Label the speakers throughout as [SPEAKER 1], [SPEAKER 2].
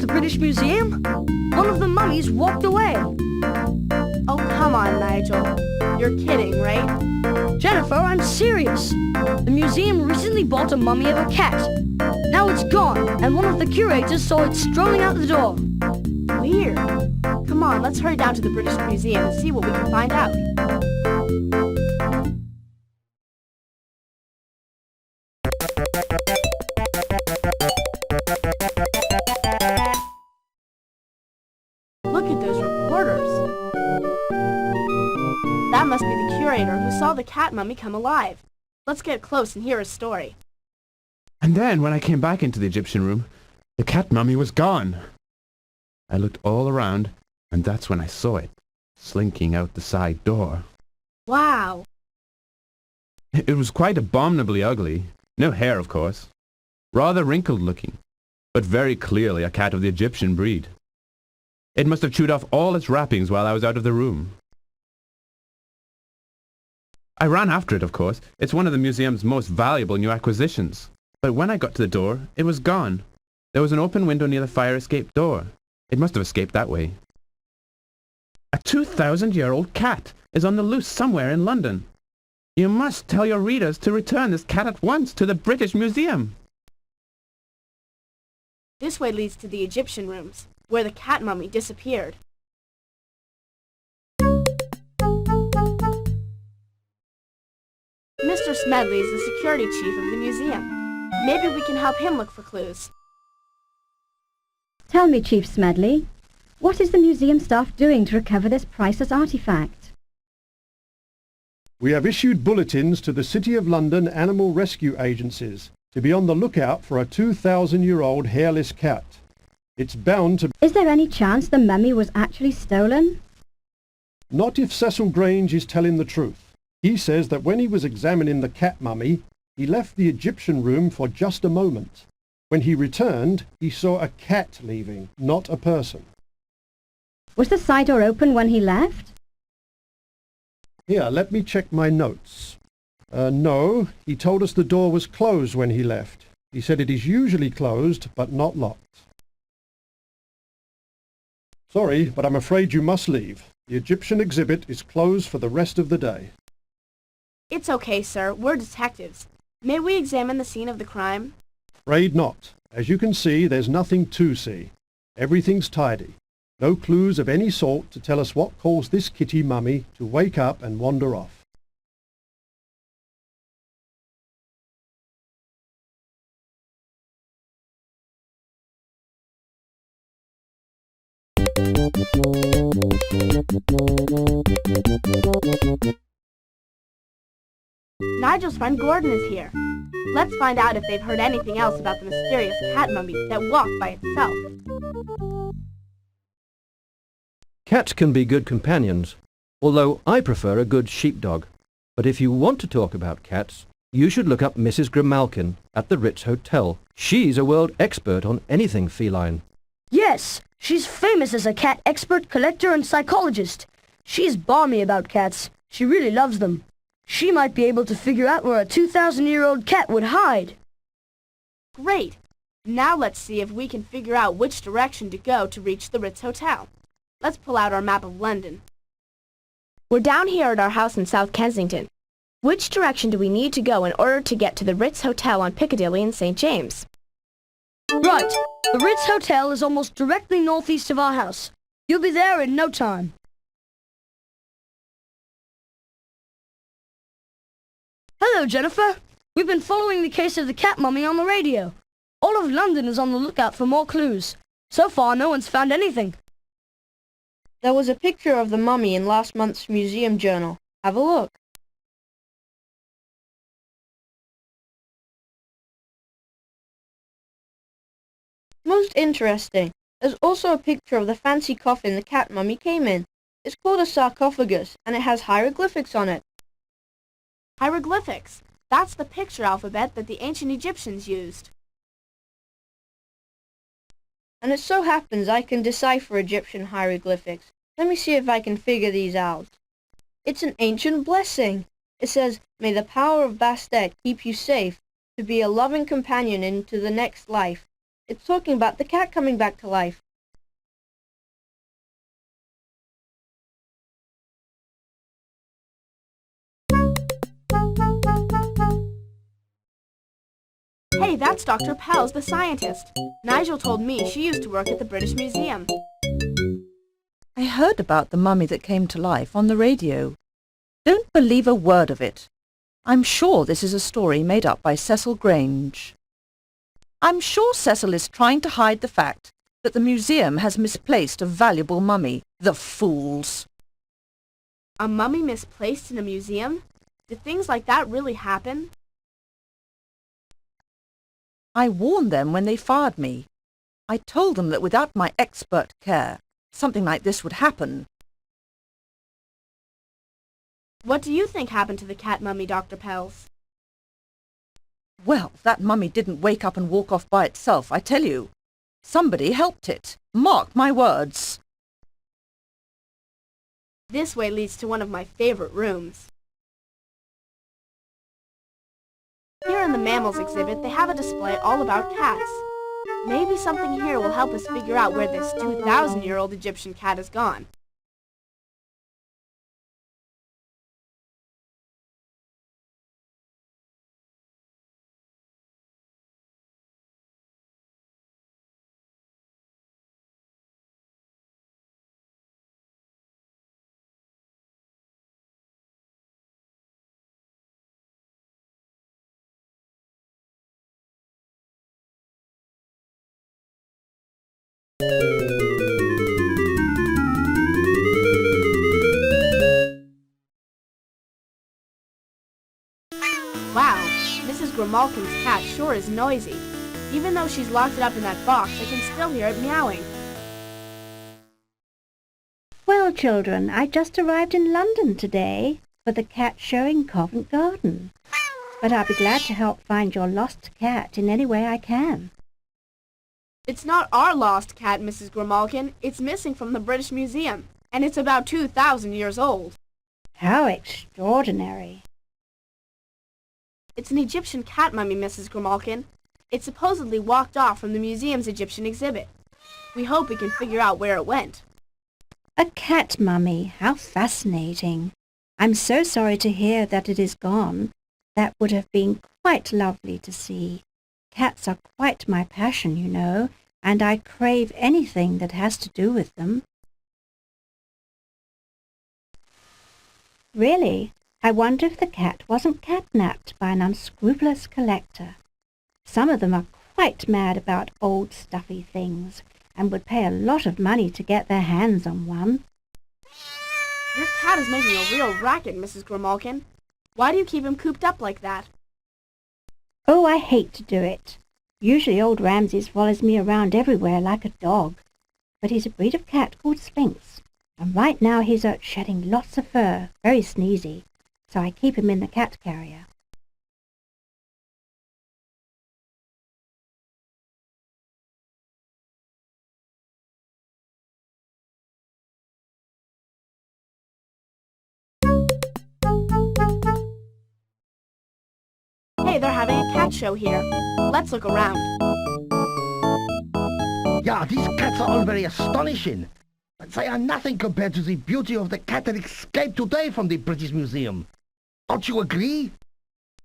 [SPEAKER 1] the British Museum? One of the mummies walked away.
[SPEAKER 2] Oh, come on, Nigel. You're kidding, right?
[SPEAKER 1] Jennifer, I'm serious. The museum recently bought a mummy of a cat. Now it's gone, and one of the curators saw it strolling out the door.
[SPEAKER 2] Weird. Come on, let's hurry down to the British Museum and see what we can find out. Look at those reporters. That must be the curator who saw the cat mummy come alive. Let's get close and hear his story.
[SPEAKER 3] And then, when I came back into the Egyptian room, the cat mummy was gone. I looked all around, and that's when I saw it, slinking out the side door.
[SPEAKER 2] Wow.
[SPEAKER 3] It was quite abominably ugly. No hair, of course. Rather wrinkled looking, but very clearly a cat of the Egyptian breed. It must have chewed off all its wrappings while I was out of the room. I ran after it, of course. It's one of the museum's most valuable new acquisitions. But when I got to the door, it was gone. There was an open window near the fire escape door. It must have escaped that way. A 2,000-year-old cat is on the loose somewhere in London. You must tell your readers to return this cat at once to the British Museum.
[SPEAKER 2] This way leads to the Egyptian rooms, where the cat mummy disappeared. Mr. Smedley is the security chief of the museum. Maybe we can help him look for clues.
[SPEAKER 4] Tell me, Chief Smedley, what is the museum staff doing to recover this priceless artifact?
[SPEAKER 5] We have issued bulletins to the City of London animal rescue agencies to be on the lookout for a 2,000-year-old hairless cat. It's bound to...
[SPEAKER 4] Is there any chance the mummy was actually stolen?
[SPEAKER 5] Not if Cecil Grange is telling the truth. He says that when he was examining the cat mummy, he left the Egyptian room for just a moment. When he returned, he saw a cat leaving, not a person.
[SPEAKER 4] Was the side door open when he left?
[SPEAKER 5] Here, let me check my notes. No, he told us the door was closed when he left. He said it is usually closed, but not locked. Sorry, but I'm afraid you must leave. The Egyptian exhibit is closed for the rest of the day.
[SPEAKER 2] It's okay, sir. We're detectives. May we examine the scene of the crime?
[SPEAKER 5] Afraid not. As you can see, there's nothing to see. Everything's tidy. No clues of any sort to tell us what caused this kitty mummy to wake up and wander off.
[SPEAKER 2] Nigel's friend Gordon is here. Let's find out if they've heard anything else about the mysterious cat mummy that walked by itself.
[SPEAKER 6] Cats can be good companions, although I prefer a good sheepdog. But if you want to talk about cats, you should look up Mrs. Grimalkin at the Ritz Hotel. She's a world expert on anything feline.
[SPEAKER 1] Yes, she's famous as a cat expert, collector, and psychologist. She's balmy about cats. She really loves them. She might be able to figure out where a 2,000-year-old cat would hide.
[SPEAKER 2] Great! Now let's see if we can figure out which direction to go to reach the Ritz Hotel. Let's pull out our map of London. We're down here at our house in South Kensington. Which direction do we need to go in order to get to the Ritz Hotel on Piccadilly in St. James?
[SPEAKER 1] Right. The Ritz Hotel is almost directly northeast of our house. You'll be there in no time. Hello, Jennifer. We've been following the case of the cat mummy on the radio. All of London is on the lookout for more clues. So far, no one's found anything.
[SPEAKER 7] There was a picture of the mummy in last month's museum journal. Have a look. Most interesting. There's also a picture of the fancy coffin the cat mummy came in. It's called a sarcophagus, and it has hieroglyphics on it.
[SPEAKER 2] Hieroglyphics. That's the picture alphabet that the ancient Egyptians used.
[SPEAKER 7] And it so happens I can decipher Egyptian hieroglyphics. Let me see if I can figure these out. It's an ancient blessing. It says, "May the power of Bastet keep you safe, to be a loving companion into the next life. It's talking about the cat coming back to life.
[SPEAKER 2] Hey, that's Dr. Pels, the scientist. Nigel told me she used to work at the British Museum.
[SPEAKER 8] I heard about the mummy that came to life on the radio. Don't believe a word of it. I'm sure this is a story made up by Cecil Grange. I'm sure Cecil is trying to hide the fact that the museum has misplaced a valuable mummy. The fools!
[SPEAKER 2] A mummy misplaced in a museum? Did things like that really happen?
[SPEAKER 8] I warned them when they fired me. I told them that without my expert care, something like this would happen.
[SPEAKER 2] What do you think happened to the cat mummy, Dr. Pels?
[SPEAKER 8] Well, that mummy didn't wake up and walk off by itself, I tell you. Somebody helped it. Mark my words.
[SPEAKER 2] This way leads to one of my favorite rooms. Here in the mammals exhibit, they have a display all about cats. Maybe something here will help us figure out where this 2,000-year-old Egyptian cat has gone. Wow, Mrs. Grimalkin's cat sure is noisy. Even though she's locked it up in that box, I can still hear it meowing.
[SPEAKER 4] Well, children, I just arrived in London today for the cat show in Covent Garden. But I'll be glad to help find your lost cat in any way I can.
[SPEAKER 2] It's not our lost cat, Mrs. Grimalkin. It's missing from the British Museum, and it's about 2,000 years old.
[SPEAKER 4] How extraordinary.
[SPEAKER 2] It's an Egyptian cat mummy, Mrs. Grimalkin. It supposedly walked off from the museum's Egyptian exhibit. We hope we can figure out where it went.
[SPEAKER 4] A cat mummy, how fascinating. I'm so sorry to hear that it is gone. That would have been quite lovely to see. Cats are quite my passion, you know, and I crave anything that has to do with them. Really, I wonder if the cat wasn't catnapped by an unscrupulous collector. Some of them are quite mad about old stuffy things and would pay a lot of money to get their hands on one.
[SPEAKER 2] Your cat is making a real racket, Mrs. Grimalkin. Why do you keep him cooped up like that?
[SPEAKER 4] Oh, I hate to do it. Usually old Ramses follows me around everywhere like a dog. But he's a breed of cat called Sphinx. And right now he's out shedding lots of fur, very sneezy. So I keep him in the cat carrier.
[SPEAKER 2] Hey, they're having a cat show here. Let's look around.
[SPEAKER 9] Yeah, these cats are all very astonishing. But they are nothing compared to the beauty of the cat that escaped today from the British Museum. Don't you agree?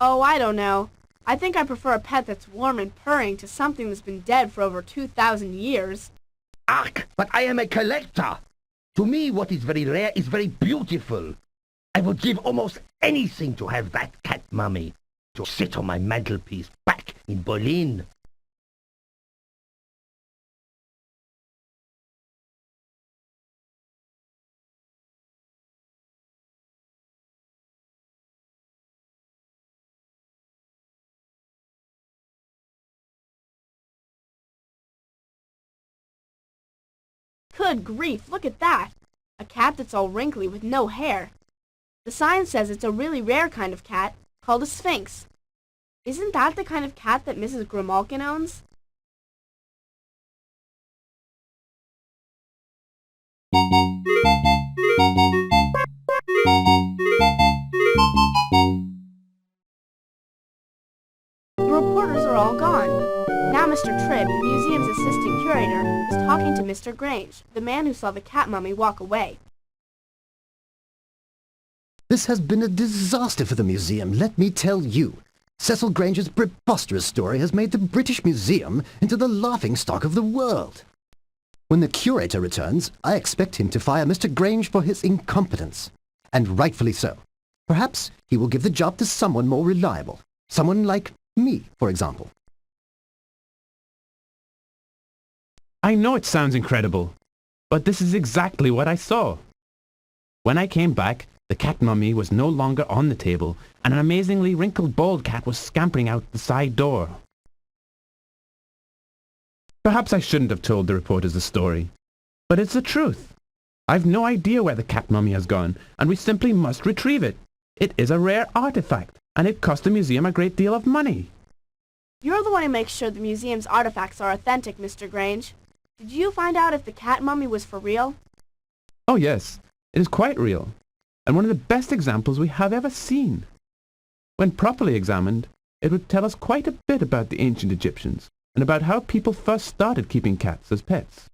[SPEAKER 2] Oh, I don't know. I think I prefer a pet that's warm and purring to something that's been dead for over 2,000 years.
[SPEAKER 9] Ach, but I am a collector. To me, what is very rare is very beautiful. I would give almost anything to have that cat mummy to sit on my mantelpiece back in Berlin.
[SPEAKER 2] Good grief, look at that! A cat that's all wrinkly with no hair. The sign says it's a really rare kind of cat, called a Sphinx. Isn't that the kind of cat that Mrs. Grimalkin owns? The reporters are all gone. Now Mr. Tribb, the museum's assistant curator, is talking to Mr. Grange, the man who saw the cat mummy walk away.
[SPEAKER 10] This has been a disaster for the museum, let me tell you. Cecil Grange's preposterous story has made the British Museum into the laughingstock of the world. When the curator returns, I expect him to fire Mr. Grange for his incompetence. And rightfully so. Perhaps he will give the job to someone more reliable. Someone like me, for example.
[SPEAKER 3] I know it sounds incredible, but this is exactly what I saw. When I came back, the cat mummy was no longer on the table, and an amazingly wrinkled bald cat was scampering out the side door. Perhaps I shouldn't have told the reporters the story, but it's the truth. I've no idea where the cat mummy has gone, and we simply must retrieve it. It is a rare artifact, and it cost the museum a great deal of money.
[SPEAKER 2] You're the one who makes sure the museum's artifacts are authentic, Mr. Grange. Did you find out if the cat mummy was for real?
[SPEAKER 3] Oh yes, it is quite real, and one of the best examples we have ever seen. When properly examined, it would tell us quite a bit about the ancient Egyptians, and about how people first started keeping cats as pets.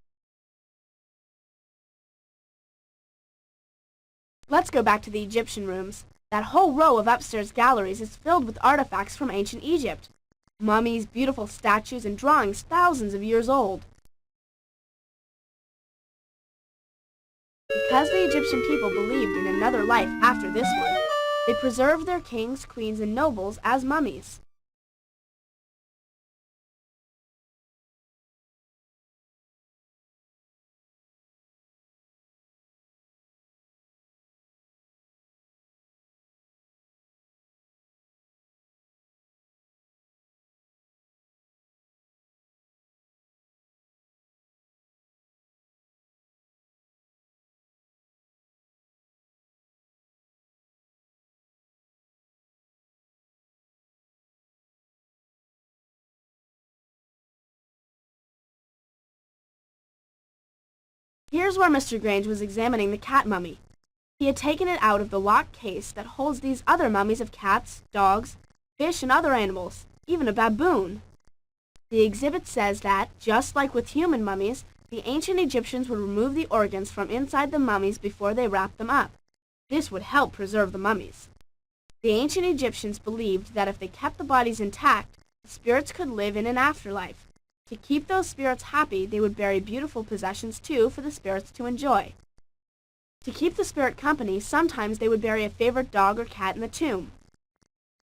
[SPEAKER 2] Let's go back to the Egyptian rooms. That whole row of upstairs galleries is filled with artifacts from ancient Egypt. Mummies, beautiful statues, and drawings thousands of years old. Because the Egyptian people believed in another life after this one, they preserved their kings, queens, and nobles as mummies. Here's where Mr. Grange was examining the cat mummy. He had taken it out of the locked case that holds these other mummies of cats, dogs, fish, and other animals, even a baboon. The exhibit says that, just like with human mummies, the ancient Egyptians would remove the organs from inside the mummies before they wrapped them up. This would help preserve the mummies. The ancient Egyptians believed that if they kept the bodies intact, the spirits could live in an afterlife. To keep those spirits happy, they would bury beautiful possessions too for the spirits to enjoy. To keep the spirit company, sometimes they would bury a favorite dog or cat in the tomb.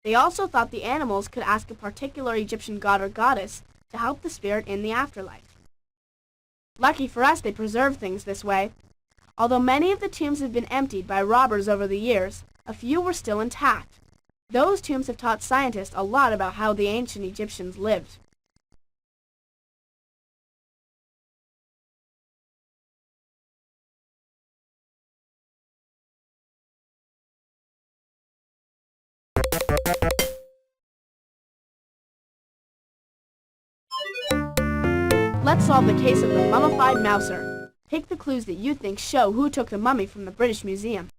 [SPEAKER 2] They also thought the animals could ask a particular Egyptian god or goddess to help the spirit in the afterlife. Lucky for us, they preserved things this way. Although many of the tombs have been emptied by robbers over the years, a few were still intact. Those tombs have taught scientists a lot about how the ancient Egyptians lived. Let's solve the case of the mummified mouser. Take the clues that you think show who took the mummy from the British Museum.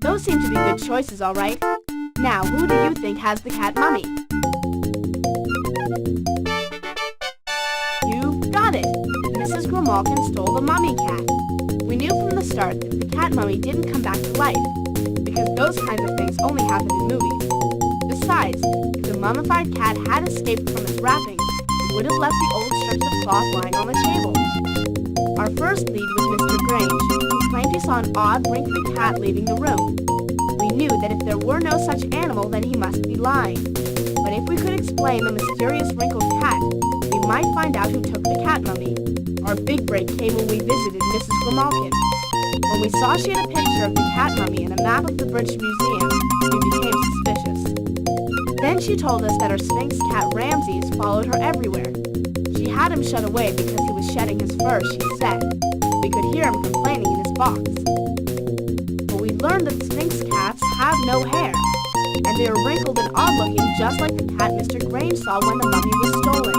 [SPEAKER 2] Those seem to be good choices, all right. Now, who do you think has the cat mummy? You've got it! Mrs. Grimalkin stole the mummy cat. We knew from the start that the cat mummy didn't come back to life, because those kinds of things only happen in movies. Besides, if the mummified cat had escaped from its wrappings, it would have left the old strips of cloth lying on the table. Our first lead was Mr. Grange, who claimed he saw an odd, wrinkly cat leaving the room. We knew that if there were no such animal, then he must be lying. But if we could explain the mysterious wrinkled cat, we might find out who took the cat mummy. Our big break came when we visited Mrs. Grimalkin. When we saw she had a picture of the cat mummy and a map of the British Museum, we became suspicious. Then she told us that her Sphinx cat Ramses followed her everywhere. She had him shut away because he was shedding his fur, she said. We could hear him complaining in his box. But we learned that Sphinx cats have no hair. and they are wrinkled and odd-looking just like the cat Mr. Grange saw when the mummy was stolen.